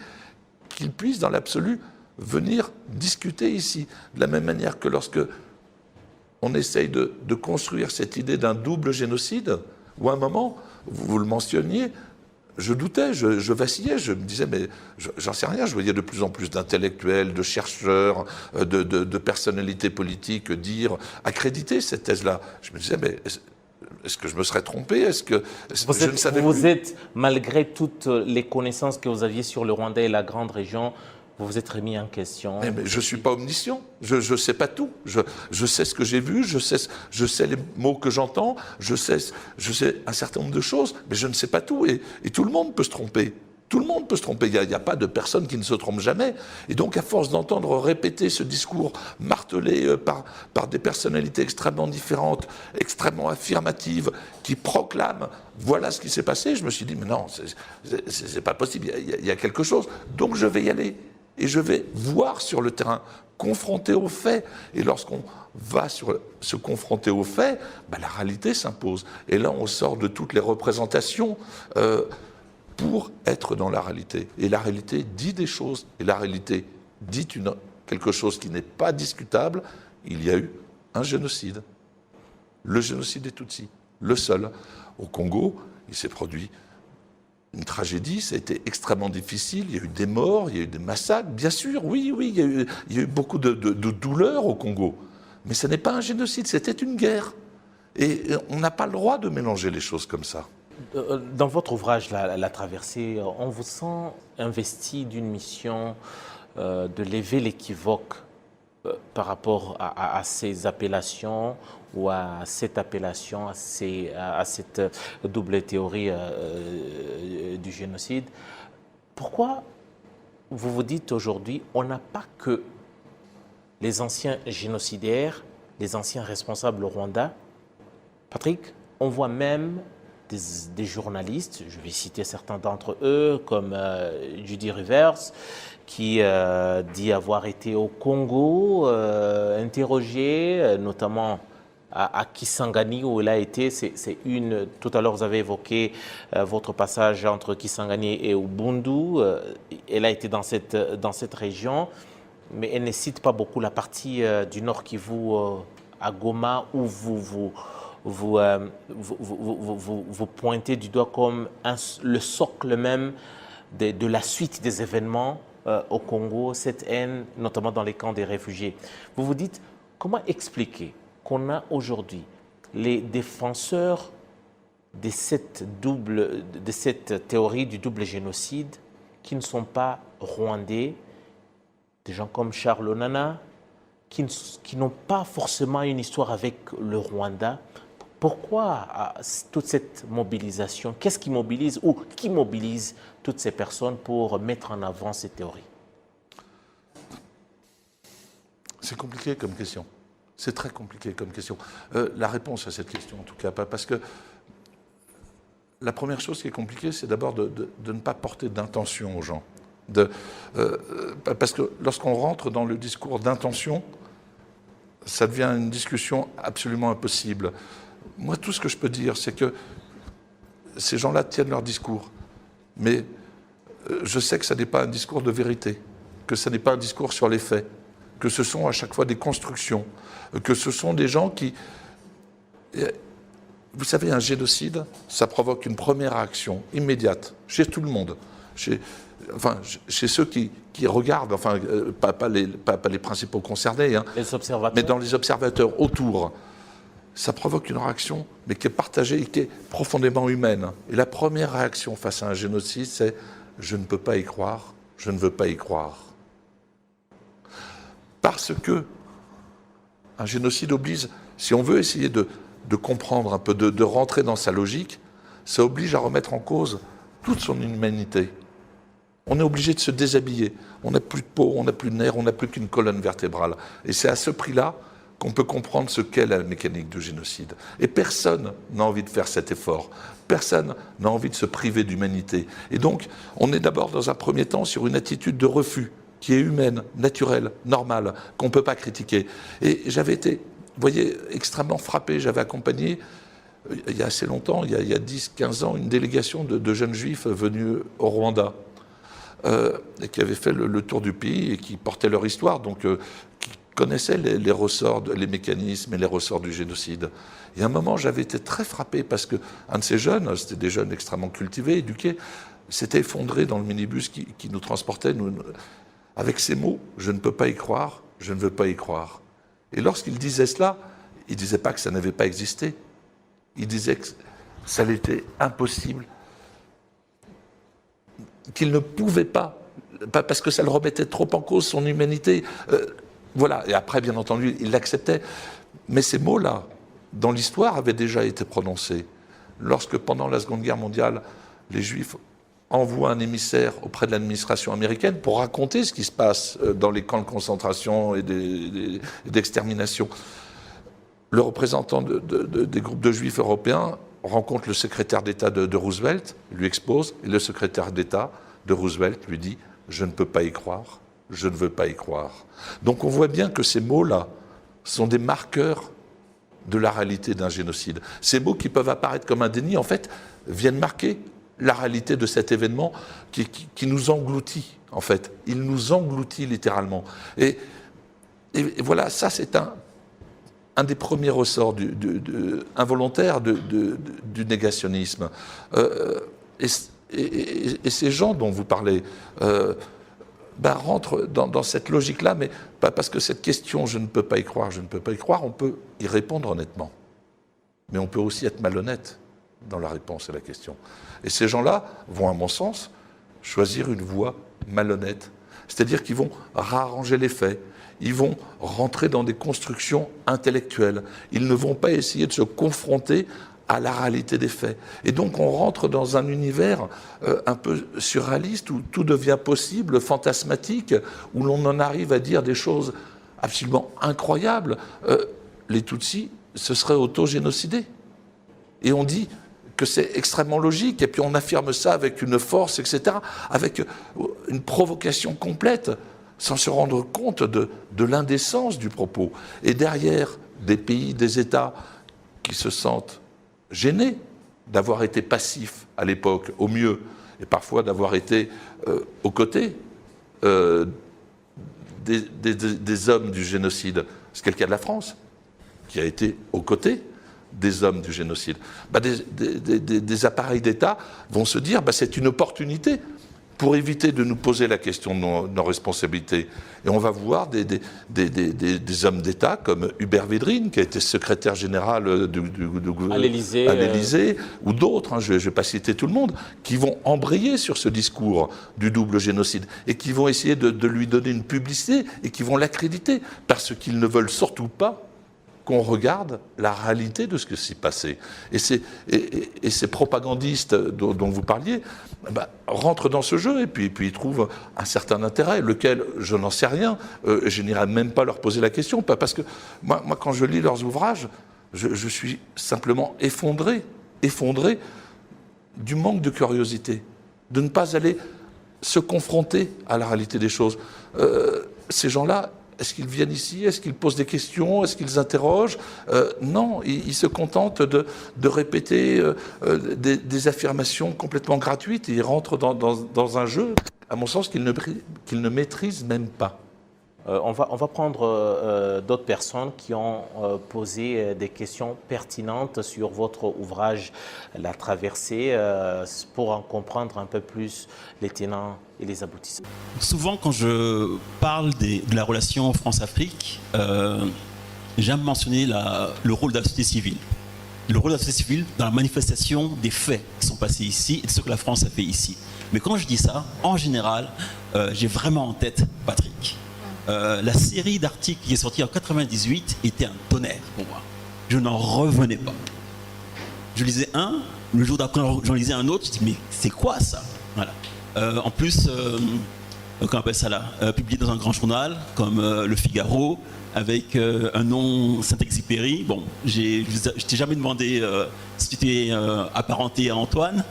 qu'ils puissent, dans l'absolu, venir discuter ici. De la même manière que lorsque on essaye de construire cette idée d'un double génocide, où à un moment, vous le mentionniez, je doutais, je vacillais, je me disais, mais j'en sais rien, je voyais de plus en plus d'intellectuels, de chercheurs, de personnalités politiques accréditer cette thèse-là. Je me disais, mais est-ce que je me serais trompé? Vous êtes, malgré toutes les connaissances que vous aviez sur le Rwanda et la grande région, vous vous êtes remis en question? Mais je ne suis pas omniscient, je ne sais pas tout. Je sais ce que j'ai vu, je sais les mots que j'entends, je sais un certain nombre de choses, mais je ne sais pas tout. Et tout le monde peut se tromper. Tout le monde peut se tromper, il n'y a pas de personne qui ne se trompe jamais. Et donc, à force d'entendre répéter ce discours martelé par des personnalités extrêmement différentes, extrêmement affirmatives, qui proclament « voilà ce qui s'est passé », je me suis dit « mais non, c'est pas possible, il y a quelque chose ». Donc, je vais y aller. Et je vais voir sur le terrain, confronter aux faits. Et lorsqu'on va se confronter aux faits, la réalité s'impose. Et là, on sort de toutes les représentations pour être dans la réalité. Et la réalité dit des choses. Et la réalité dit quelque chose qui n'est pas discutable. Il y a eu un génocide. Le génocide des Tutsis. Le seul. Au Congo, il s'est produit une tragédie, ça a été extrêmement difficile, il y a eu des morts, il y a eu des massacres, bien sûr, oui, il y a eu beaucoup de douleurs au Congo. Mais ce n'est pas un génocide, c'était une guerre. Et on n'a pas le droit de mélanger les choses comme ça. Dans votre ouvrage, La Traversée, on vous sent investi d'une mission de lever l'équivoque par rapport à ces appellations ou à cette appellation, à cette double théorie du génocide. Pourquoi vous vous dites aujourd'hui, on n'a pas que les anciens génocidaires, les anciens responsables au Rwanda? Patrick, on voit même des journalistes, je vais citer certains d'entre eux, comme Judy Rivers, qui dit avoir été au Congo, interrogé, notamment à Kisangani, où il a été. Tout à l'heure, vous avez évoqué votre passage entre Kisangani et Ubundu. Elle a été dans cette région, mais elle ne cite pas beaucoup la partie du nord Kivu, à Goma, où vous pointez du doigt comme le socle même de la suite des événements au Congo, cette haine, notamment dans les camps des réfugiés. Vous vous dites, comment expliquer qu'on a aujourd'hui les défenseurs de cette théorie du double génocide qui ne sont pas rwandais, des gens comme Charles Onana, qui n'ont pas forcément une histoire avec le Rwanda? Pourquoi toute cette mobilisation? Qu'est-ce qui mobilise ou qui mobilise toutes ces personnes pour mettre en avant ces théories? C'est compliqué comme question. C'est très compliqué comme question. La réponse à cette question, en tout cas, parce que la première chose qui est compliquée, c'est d'abord de ne pas porter d'intention aux gens. Parce que lorsqu'on rentre dans le discours d'intention, ça devient une discussion absolument impossible. Moi, tout ce que je peux dire, c'est que ces gens-là tiennent leur discours. Mais je sais que ce n'est pas un discours de vérité, que ce n'est pas un discours sur les faits, que ce sont à chaque fois des constructions, que ce sont des gens qui... Vous savez, un génocide, ça provoque une première réaction immédiate, chez tout le monde, chez ceux qui regardent, pas les principaux concernés, hein, les observateurs. Mais dans les observateurs autour. Ça provoque une réaction, mais qui est partagée et qui est profondément humaine. Et la première réaction face à un génocide, c'est « je ne peux pas y croire, je ne veux pas y croire ». Parce que un génocide oblige, si on veut essayer de comprendre un peu, de rentrer dans sa logique, ça oblige à remettre en cause toute son humanité. On est obligé de se déshabiller. On n'a plus de peau, on n'a plus de nerfs, on n'a plus qu'une colonne vertébrale. Et c'est à ce prix-là qu'on peut comprendre ce qu'est la mécanique du génocide. Et personne n'a envie de faire cet effort. Personne n'a envie de se priver d'humanité. Et donc, on est d'abord, dans un premier temps, sur une attitude de refus, qui est humaine, naturelle, normale, qu'on ne peut pas critiquer. Et j'avais été, vous voyez, extrêmement frappé. J'avais accompagné, il y a assez longtemps, il y a 10-15 ans, une délégation de jeunes juifs venus au Rwanda, et qui avaient fait le tour du pays et qui portaient leur histoire, donc qui connaissaient les ressorts, les mécanismes et les ressorts du génocide. Et à un moment, j'avais été très frappé parce qu'un de ces jeunes, c'était des jeunes extrêmement cultivés, éduqués, s'était effondré dans le minibus qui nous transportait, avec ces mots « je ne peux pas y croire, je ne veux pas y croire ». Et lorsqu'il disait cela, il ne disait pas que ça n'avait pas existé. Il disait que ça l'était impossible, qu'il ne pouvait pas, parce que ça le remettait trop en cause, son humanité. Voilà, et après, bien entendu, il l'acceptait. Mais ces mots-là, dans l'histoire, avaient déjà été prononcés. Lorsque, pendant la Seconde Guerre mondiale, les Juifs envoient un émissaire auprès de l'administration américaine pour raconter ce qui se passe dans les camps de concentration et d'extermination. Le représentant des groupes de Juifs européens rencontre le secrétaire d'État de Roosevelt, lui expose, et le secrétaire d'État de Roosevelt lui dit « je ne peux pas y croire, je ne veux pas y croire ». Donc on voit bien que ces mots-là sont des marqueurs de la réalité d'un génocide. Ces mots qui peuvent apparaître comme un déni, en fait, viennent marquer la réalité de cet événement qui nous engloutit, en fait. Il nous engloutit littéralement. Et voilà, ça c'est un des premiers ressorts involontaires du négationnisme. Et et ces gens dont vous parlez rentrent dans cette logique-là, mais pas parce que cette question, je ne peux pas y croire, je ne peux pas y croire, on peut y répondre honnêtement. Mais on peut aussi être malhonnête dans la réponse à la question. Et ces gens-là vont, à mon sens, choisir une voie malhonnête. C'est-à-dire qu'ils vont réarranger les faits, ils vont rentrer dans des constructions intellectuelles, ils ne vont pas essayer de se confronter à la réalité des faits. Et donc on rentre dans un univers un peu surréaliste, où tout devient possible, fantasmatique, où l'on en arrive à dire des choses absolument incroyables. Les Tutsis se seraient auto-génocidés. Et on dit que c'est extrêmement logique, et puis on affirme ça avec une force, etc., avec une provocation complète, sans se rendre compte de l'indécence du propos. Et derrière, des pays, des États qui se sentent gênés d'avoir été passifs à l'époque, au mieux, et parfois d'avoir été aux côtés des hommes du génocide. C'est le cas de la France, qui a été aux côtés des hommes du génocide. Des appareils d'État vont se dire c'est une opportunité pour éviter de nous poser la question de nos responsabilités. Et on va voir des hommes d'État comme Hubert Védrine, qui a été secrétaire général à l'Élysée, ou d'autres, je ne vais pas citer tout le monde, qui vont embrayer sur ce discours du double génocide et qui vont essayer de lui donner une publicité et qui vont l'accréditer, parce qu'ils ne veulent surtout pas qu'on regarde la réalité de ce qui s'est passé. Et ces propagandistes dont vous parliez rentrent dans ce jeu et puis ils trouvent un certain intérêt, lequel je n'en sais rien. Je n'irai même pas leur poser la question, parce que moi quand je lis leurs ouvrages, je suis simplement effondré du manque de curiosité, de ne pas aller se confronter à la réalité des choses. Ces gens-là, est-ce qu'ils viennent ici? Est-ce qu'ils posent des questions? Est-ce qu'ils interrogent? Non, ils se contentent de répéter des affirmations complètement gratuites et ils rentrent dans un jeu, à mon sens, qu'ils ne maîtrisent même pas. On va prendre d'autres personnes qui ont posé des questions pertinentes sur votre ouvrage La Traversée, pour en comprendre un peu plus les tenants et les aboutissants. Souvent, quand je parle de la relation France-Afrique, j'aime mentionner le rôle de la société civile. Le rôle de la société civile dans la manifestation des faits qui sont passés ici et de ce que la France a fait ici. Mais quand je dis ça, en général, j'ai vraiment en tête Patrick. La série d'articles qui est sortie en 98 était un tonnerre pour moi. Je n'en revenais pas. Je lisais un, le jour d'après j'en lisais un autre, je dis mais c'est quoi ça? Voilà. En plus, qu'on appelle ça là, publié dans un grand journal comme Le Figaro, avec un nom Saint-Exupéry. Bon, je t'ai jamais demandé si tu étais apparenté à Antoine,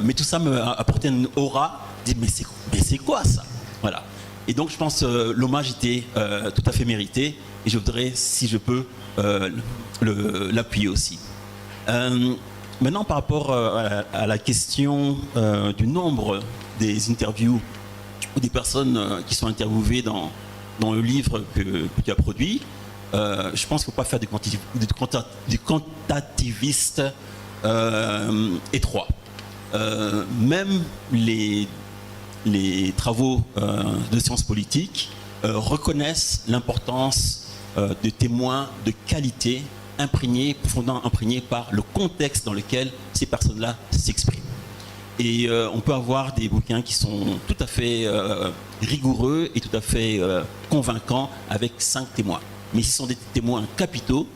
mais tout ça m'a apporté une aura. Je dis mais c'est quoi ça? Voilà. Et donc je pense que l'hommage était tout à fait mérité et je voudrais, si je peux, l'appuyer aussi. Maintenant, par rapport à la question du nombre des interviews ou des personnes qui sont interviewées dans le livre que tu as produit, je pense qu'il ne faut pas faire du quantitativiste étroit. Même les travaux de sciences politiques reconnaissent l'importance de témoins de qualité profondément imprégnés par le contexte dans lequel ces personnes-là s'expriment. Et on peut avoir des bouquins qui sont tout à fait rigoureux et tout à fait convaincants avec 5 témoins. Mais si ce sont des témoins capitaux,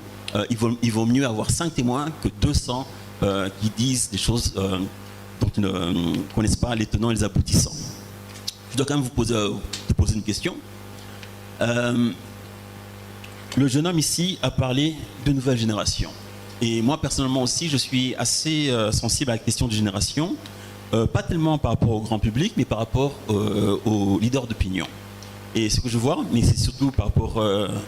il vaut mieux avoir 5 témoins que 200 qui disent des choses dont ils ne connaissent pas les tenants et les aboutissants. Je dois quand même te poser une question. Le jeune homme ici a parlé de nouvelle génération. Et moi, personnellement aussi, je suis assez sensible à la question de génération. Pas tellement par rapport au grand public, mais par rapport aux leaders d'opinion. Et ce que je vois, mais c'est surtout par rapport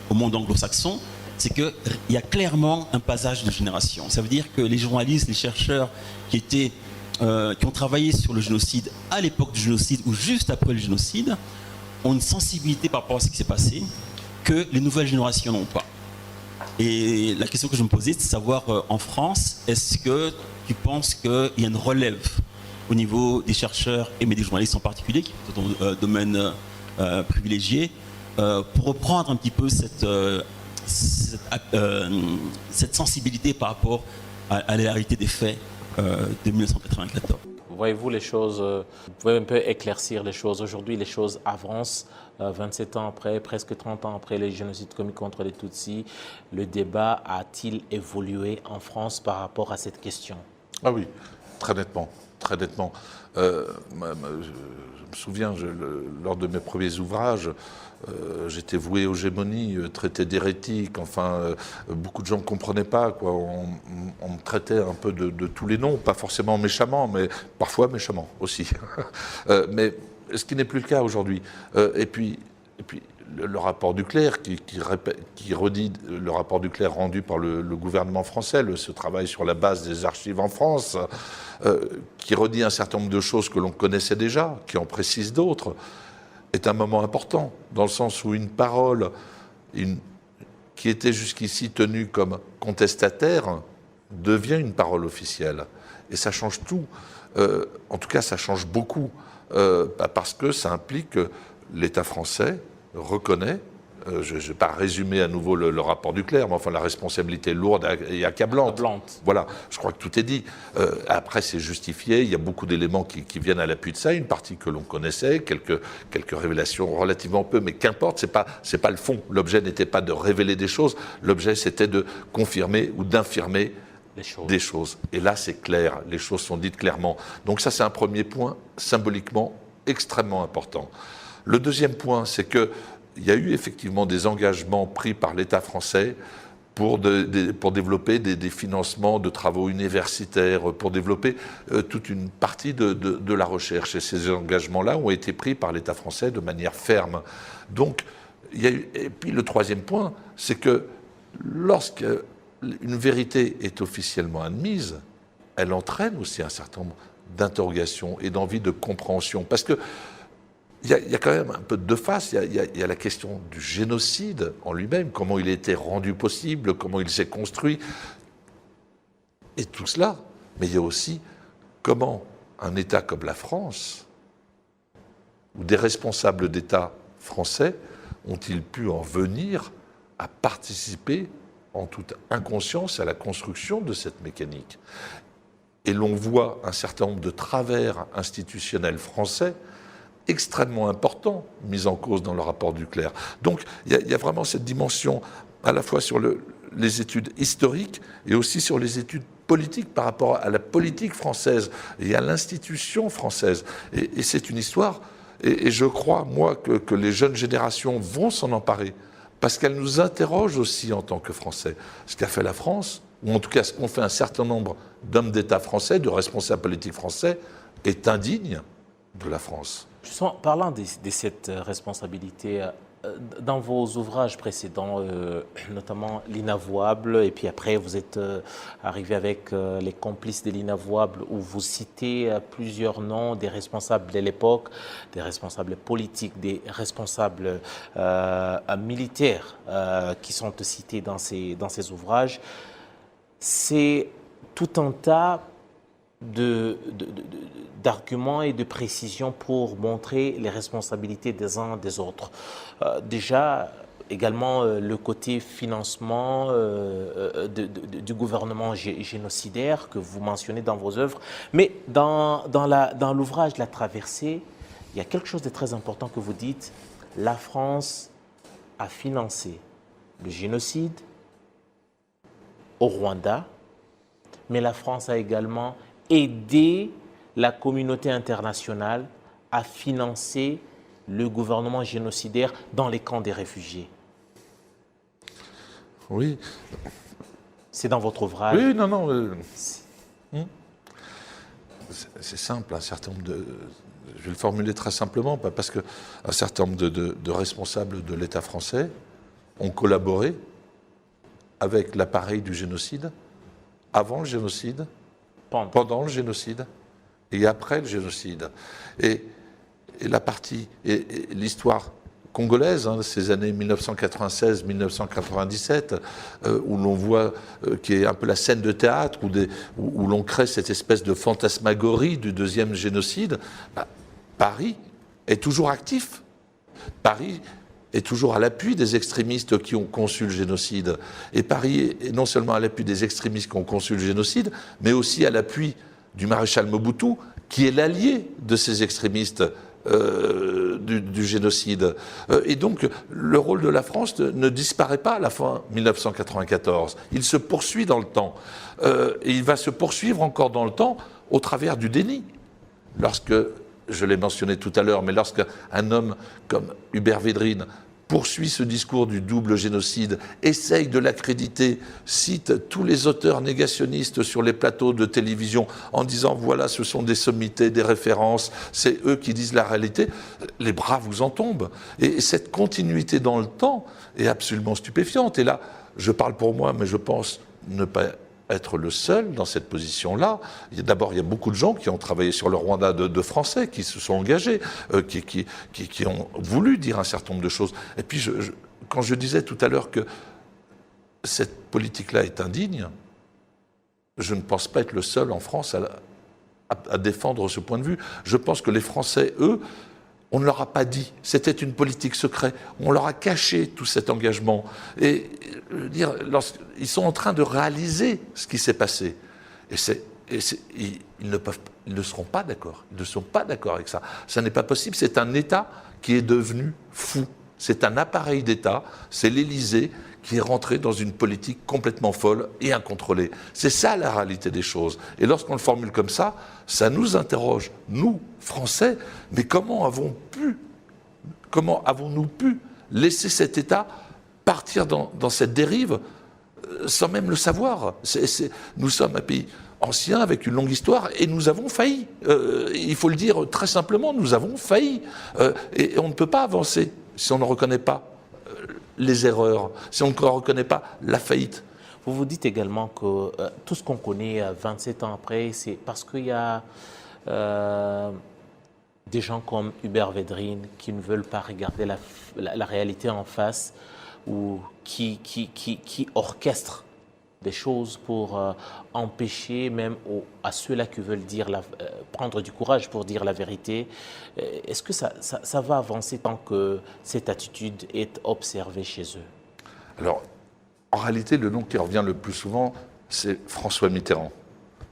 au monde anglo-saxon, c'est qu'il y a clairement un passage de génération. Ça veut dire que les journalistes, les chercheurs qui ont travaillé sur le génocide à l'époque du génocide ou juste après le génocide ont une sensibilité par rapport à ce qui s'est passé que les nouvelles générations n'ont pas. Et la question que je me posais, c'est de savoir en France, est-ce que tu penses qu'il y a une relève au niveau des chercheurs et des journalistes en particulier, qui sont ton domaine privilégié, pour reprendre un petit peu cette sensibilité par rapport à la réalité des faits de 1994. Voyez-vous les choses, vous pouvez un peu éclaircir les choses. Aujourd'hui, les choses avancent. 27 ans après, presque 30 ans après les génocides commis contre les Tutsis, le débat a-t-il évolué en France par rapport à cette question? Ah oui, très nettement, très nettement. Je me souviens, lors de mes premiers ouvrages, j'étais voué aux gémonies, traité d'hérétique, enfin, beaucoup de gens ne comprenaient pas, quoi. On me traitait un peu de tous les noms, pas forcément méchamment, mais parfois méchamment aussi. Mais ce qui n'est plus le cas aujourd'hui. Et puis le rapport Duclerc, qui redit le rapport Duclerc rendu par le gouvernement français, ce travail sur la base des archives en France, qui redit un certain nombre de choses que l'on connaissait déjà, qui en précise d'autres, est un moment important, dans le sens où une parole qui était jusqu'ici tenue comme contestataire devient une parole officielle. Et ça change tout. En tout cas, ça change beaucoup, parce que ça implique que l'État français reconnaît, je ne vais pas résumer à nouveau le rapport Duclerc, mais enfin la responsabilité lourde et accablante. Voilà, je crois que tout est dit. Après, c'est justifié, il y a beaucoup d'éléments qui viennent à l'appui de ça, une partie que l'on connaissait, quelques révélations relativement peu, mais qu'importe, c'est pas le fond. L'objet n'était pas de révéler des choses, l'objet c'était de confirmer ou d'infirmer des choses. Et là, c'est clair, les choses sont dites clairement. Donc ça, c'est un premier point, symboliquement, extrêmement important. Le deuxième point, c'est qu'il y a eu effectivement des engagements pris par l'État français pour développer des financements de travaux universitaires, pour développer toute une partie de la recherche. Et ces engagements-là ont été pris par l'État français de manière ferme. Donc, et puis le troisième point, c'est que lorsque une vérité est officiellement admise, elle entraîne aussi un certain nombre d'interrogations et d'envie de compréhension. Parce que il y a quand même un peu de deux faces. Il y a la question du génocide en lui-même, comment il a été rendu possible, comment il s'est construit, et tout cela. Mais il y a aussi comment un État comme la France, ou des responsables d'État français, ont-ils pu en venir à participer en toute inconscience à la construction de cette mécanique. Et l'on voit un certain nombre de travers institutionnels français extrêmement importants mis en cause dans le rapport Duclerc. Donc il y a vraiment cette dimension à la fois sur les études historiques et aussi sur les études politiques par rapport à la politique française et à l'institution française. Et c'est une histoire, et je crois, moi, que les jeunes générations vont s'en emparer, parce qu'elle nous interroge aussi en tant que Français. Ce qu'a fait la France, ou en tout cas ce qu'ont fait un certain nombre d'hommes d'État français, de responsables politiques français, est indigne de la France. Parlant de cette responsabilité, dans vos ouvrages précédents, notamment L'Inavouable, et puis après vous êtes arrivé avec Les Complices de l'Inavouable, où vous citez plusieurs noms des responsables de l'époque, des responsables politiques, des responsables militaires qui sont cités dans ces ouvrages. C'est tout un tas d'arguments et de précisions pour montrer les responsabilités des uns des autres. Déjà, également le côté financement du gouvernement génocidaire que vous mentionnez dans vos œuvres. Mais dans l'ouvrage La Traversée, il y a quelque chose de très important que vous dites. La France a financé le génocide au Rwanda, mais la France a également aidé la communauté internationale à financer le gouvernement génocidaire dans les camps des réfugiés. Oui. C'est dans votre ouvrage. Oui, non. C'est simple, un certain nombre de... Je vais le formuler très simplement, parce qu'un certain nombre de responsables de l'État français ont collaboré avec l'appareil du génocide, avant le génocide, pendant le génocide et après le génocide. Et la partie, et l'histoire congolaise, ces années 1996-1997, où l'on voit qui est un peu la scène de théâtre, où l'on crée cette espèce de fantasmagorie du deuxième génocide, Paris est toujours actif. Paris est toujours à l'appui des extrémistes qui ont conçu le génocide. Et Paris est non seulement à l'appui des extrémistes qui ont conçu le génocide, mais aussi à l'appui du maréchal Mobutu, qui est l'allié de ces extrémistes du génocide. Et donc, le rôle de la France ne disparaît pas à la fin 1994. Il se poursuit dans le temps. Et il va se poursuivre encore dans le temps au travers du déni. Lorsque, je l'ai mentionné tout à l'heure, mais lorsqu'un homme comme Hubert Védrine poursuit ce discours du double génocide, essaye de l'accréditer, cite tous les auteurs négationnistes sur les plateaux de télévision en disant voilà, ce sont des sommités, des références, c'est eux qui disent la réalité, les bras vous en tombent. Et cette continuité dans le temps est absolument stupéfiante. Et là, je parle pour moi, mais je pense ne pas être le seul dans cette position-là. D'abord, il y a beaucoup de gens qui ont travaillé sur le Rwanda de Français, qui se sont engagés, qui ont voulu dire un certain nombre de choses. Et puis, quand je disais tout à l'heure que cette politique-là est indigne, je ne pense pas être le seul en France à défendre ce point de vue. Je pense que les Français, eux, on ne leur a pas dit. C'était une politique secrète. On leur a caché tout cet engagement. Et ils sont en train de réaliser ce qui s'est passé. Ils ne seront pas d'accord. Ils ne sont pas d'accord avec ça. Ça n'est pas possible. C'est un État qui est devenu fou. C'est un appareil d'État. C'est l'Élysée qui est rentré dans une politique complètement folle et incontrôlée. C'est ça la réalité des choses. Et lorsqu'on le formule comme ça nous interroge, nous, Français, mais comment avons-nous pu laisser cet État partir dans cette dérive sans même le savoir? Nous sommes un pays ancien avec une longue histoire et nous avons failli. Il faut le dire très simplement, nous avons failli. Et on ne peut pas avancer si on ne reconnaît pas les erreurs, si on ne reconnaît pas la faillite. Vous vous dites également que tout ce qu'on connaît 27 ans après, c'est parce qu'il y a des gens comme Hubert Védrine qui ne veulent pas regarder la réalité en face ou qui orchestrent des choses pour empêcher même à ceux-là qui veulent prendre du courage pour dire la vérité. Est-ce que ça va avancer tant que cette attitude est observée chez eux? Alors, en réalité, le nom qui revient le plus souvent, c'est François Mitterrand.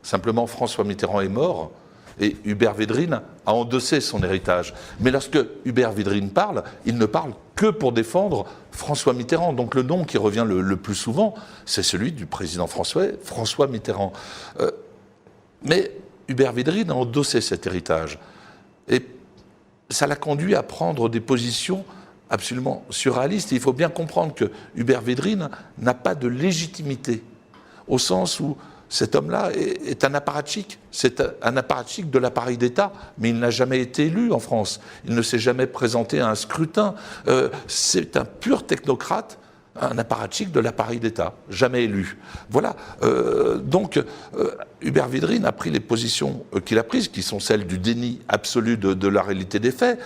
Simplement, François Mitterrand est mort et Hubert Védrine a endossé son héritage. Mais lorsque Hubert Védrine parle, il ne parle que pour défendre François Mitterrand. Donc le nom qui revient le plus souvent, c'est celui du président François Mitterrand. Mais Hubert Védrine a endossé cet héritage. Et ça l'a conduit à prendre des positions absolument surréalistes. Et il faut bien comprendre que Hubert Védrine n'a pas de légitimité, au sens où cet homme-là est un apparatchik. C'est un apparatchik de l'appareil d'État, mais il n'a jamais été élu en France. Il ne s'est jamais présenté à un scrutin. C'est un pur technocrate, un apparatchik de l'appareil d'État, jamais élu. Voilà. Donc, Hubert Védrine a pris les positions qu'il a prises, qui sont celles du déni absolu de la réalité des faits.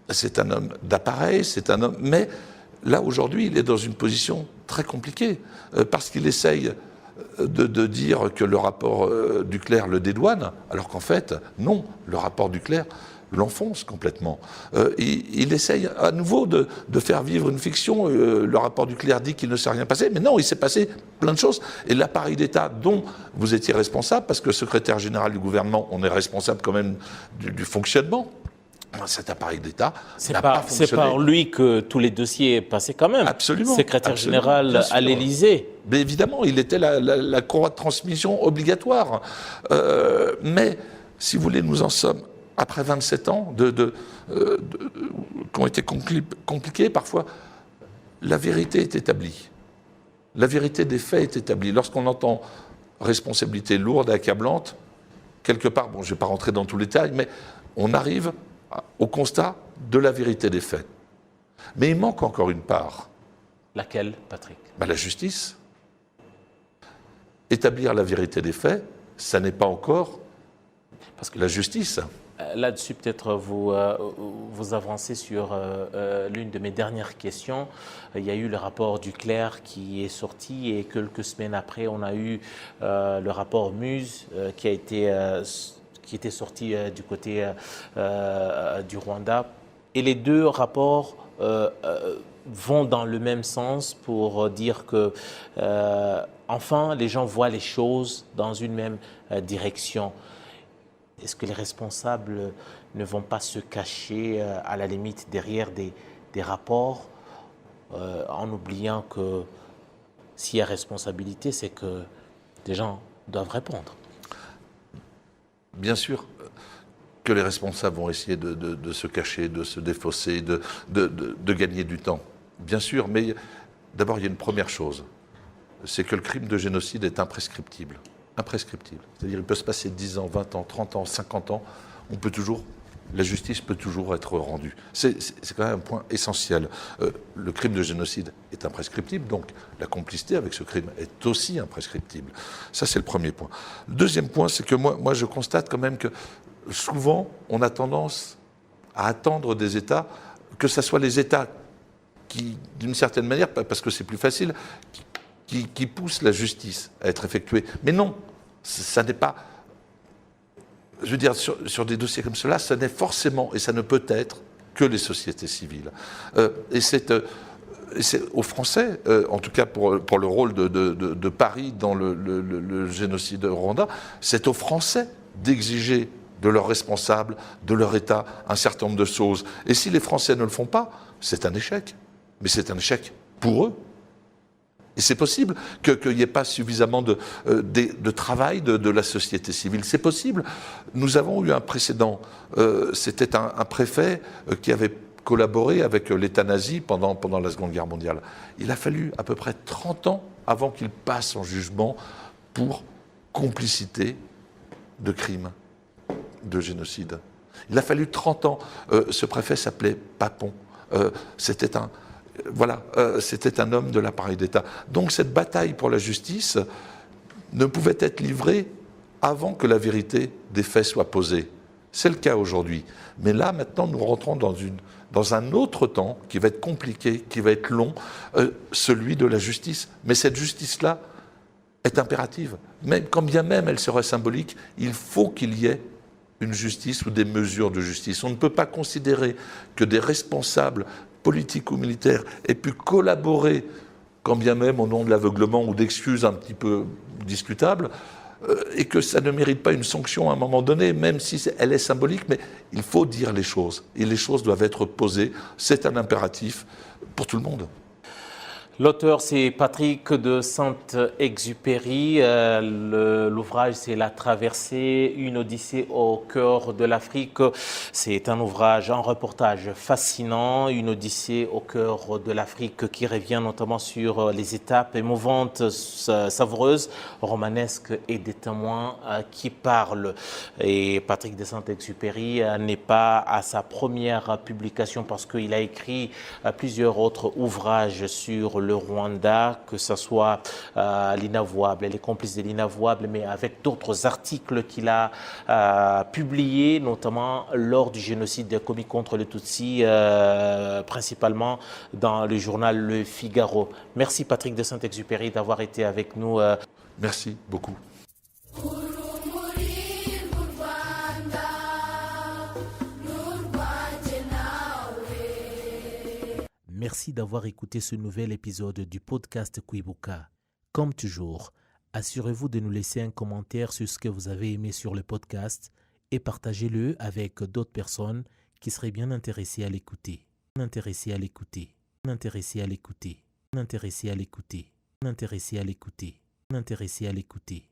C'est un homme d'appareil, c'est un homme... Mais là, aujourd'hui, il est dans une position très compliquée, parce qu'il essaye de dire que le rapport Duclerc le dédouane, alors qu'en fait, non, le rapport Duclerc l'enfonce complètement. Il essaye à nouveau de faire vivre une fiction. Le rapport Duclerc dit qu'il ne s'est rien passé, mais non, il s'est passé plein de choses. Et l'appareil d'État dont vous étiez responsable, parce que secrétaire général du gouvernement, on est responsable quand même du fonctionnement. Cet appareil d'État n'a pas fonctionné. C'est par lui que tous les dossiers passaient quand même. Absolument. Secrétaire général à l'Élysée. Mais évidemment, il était la courroie de transmission obligatoire. Mais, si vous voulez, nous en sommes, après 27 ans, qui ont été compliqués, parfois, la vérité est établie. La vérité des faits est établie. Lorsqu'on entend responsabilité lourde et accablante, quelque part, bon, je ne vais pas rentrer dans tous les détails, mais on arrive au constat de la vérité des faits. Mais il manque encore une part. Laquelle, Patrick? La justice. Établir la vérité des faits, ça n'est pas encore la justice. Là-dessus, peut-être vous avancez sur l'une de mes dernières questions. Il y a eu le rapport Duclerc qui est sorti et quelques semaines après, on a eu le rapport Muse qui était sorti du côté du Rwanda. Et les deux rapports vont dans le même sens pour dire que enfin, les gens voient les choses dans une même direction. Est-ce que les responsables ne vont pas se cacher à la limite derrière des rapports en oubliant que s'il y a responsabilité, c'est que des gens doivent répondre? Bien sûr que les responsables vont essayer de se cacher, de se défausser, de gagner du temps. Bien sûr, mais d'abord, il y a une première chose, c'est que le crime de génocide est imprescriptible. Imprescriptible. C'est-à-dire qu'il peut se passer 10 ans, 20 ans, 30 ans, 50 ans, la justice peut toujours être rendue. C'est quand même un point essentiel. Le crime de génocide est imprescriptible, donc la complicité avec ce crime est aussi imprescriptible. Ça, c'est le premier point. Le deuxième point, c'est que moi, je constate quand même que souvent, on a tendance à attendre des États, que ce soit les États qui, d'une certaine manière, parce que c'est plus facile, qui poussent la justice à être effectuée. Mais non, ça n'est pas... Je veux dire, sur des dossiers comme cela, ça n'est forcément, et ça ne peut être, que les sociétés civiles. Et c'est aux Français, en tout cas pour le rôle de Paris dans le génocide au Rwanda, c'est aux Français d'exiger de leurs responsables, de leur État, un certain nombre de choses. Et si les Français ne le font pas, c'est un échec. Mais c'est un échec pour eux. Et c'est possible qu'il n'y ait pas suffisamment de travail de la société civile. C'est possible. Nous avons eu un précédent. C'était un préfet qui avait collaboré avec l'État nazi pendant la Seconde Guerre mondiale. Il a fallu à peu près 30 ans avant qu'il passe en jugement pour complicité de crimes de génocide. Il a fallu 30 ans. Ce préfet s'appelait Papon. C'était un homme de l'appareil d'État. Donc cette bataille pour la justice ne pouvait être livrée avant que la vérité des faits soit posée. C'est le cas aujourd'hui. Mais là, maintenant, nous rentrons dans un autre temps qui va être compliqué, qui va être long, celui de la justice. Mais cette justice-là est impérative. Quand bien même elle serait symbolique, il faut qu'il y ait une justice ou des mesures de justice. On ne peut pas considérer que des responsables politiques ou militaires aient pu collaborer, quand bien même au nom de l'aveuglement ou d'excuses un petit peu discutables, et que ça ne mérite pas une sanction à un moment donné, même si elle est symbolique, mais il faut dire les choses, et les choses doivent être posées. C'est un impératif pour tout le monde. L'auteur, c'est Patrick de Saint-Exupéry. L'ouvrage, c'est La Traversée, une odyssée au cœur de l'Afrique. C'est un ouvrage, un reportage fascinant, une odyssée au cœur de l'Afrique qui revient notamment sur les étapes émouvantes, savoureuses, romanesques et des témoins qui parlent. Et Patrick de Saint-Exupéry n'est pas à sa première publication parce qu'il a écrit plusieurs autres ouvrages sur le Rwanda, que ce soit l'inavouable, les complices de l'inavouable, mais avec d'autres articles qu'il a publiés, notamment lors du génocide commis contre les Tutsis, principalement dans le journal Le Figaro. Merci Patrick de Saint-Exupéry d'avoir été avec nous. Merci beaucoup. Merci d'avoir écouté ce nouvel épisode du podcast Kwibuka. Comme toujours, assurez-vous de nous laisser un commentaire sur ce que vous avez aimé sur le podcast et partagez-le avec d'autres personnes qui seraient bien intéressées à l'écouter. Intéressées à l'écouter. Intéressées à l'écouter. Intéressées à l'écouter. Intéressées à l'écouter. Intéressées à l'écouter.